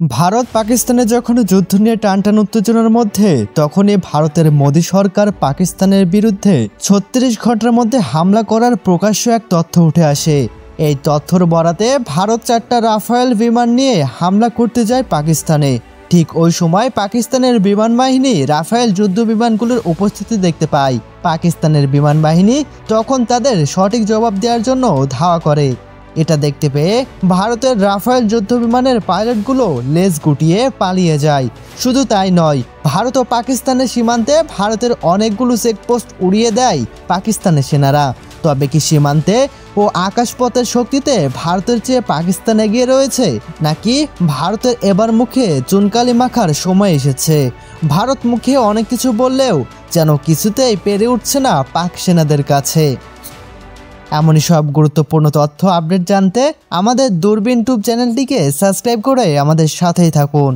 ভারত পাকিস্তানে যখন যুদ্ধ নিয়ে টানটান উত্তেজনার মধ্যে তখনই ভারতের মোদী সরকার পাকিস্তানের বিরুদ্ধে ৩৬ ঘন্টার মধ্যে হামলা করার প্রকাশ্য এক তথ্য উঠে আসে। এই তথ্যর বরাতে ভারত ৪টা রাফায়েল বিমান নিয়ে হামলা করতে যায় পাকিস্তানে। ঠিক ওই সময় পাকিস্তানের বিমান বাহিনী রাফায়েল যুদ্ধ বিমানগুলোর উপস্থিতি দেখতে পায়। পাকিস্তানের বিমান বাহিনী তখন তাদের সঠিক জবাব দেওয়ার জন্য ধাওয়া করে। এটা দেখতে পেয়ে ভারতের রাফায়েল যুদ্ধ বিমানের পাইলটগুলো লেজ গুটিয়ে পালিয়ে যায়। শুধু তাই নয়, ভারত ও পাকিস্তানের সীমান্তে ভারতের অনেকগুলো চেকপোস্ট উড়িয়ে দেয় পাকিস্তানের সেনারা। তবে কি সীমান্তে ও আকাশপথের শক্তিতে ভারতের চেয়ে পাকিস্তান এগিয়ে রয়েছে, নাকি ভারতের এবার মুখে চুনকালি মাখার সময় এসেছে? ভারত মুখে অনেক কিছু বললেও যেন কিছুতেই পেরে উঠছে না পাক সেনাদের কাছে। এমনই সব গুরুত্বপূর্ণ তথ্য আপডেট জানতে আমাদের দূরবীন টুব চ্যানেলটিকে সাবস্ক্রাইব করে আমাদের সাথেই থাকুন।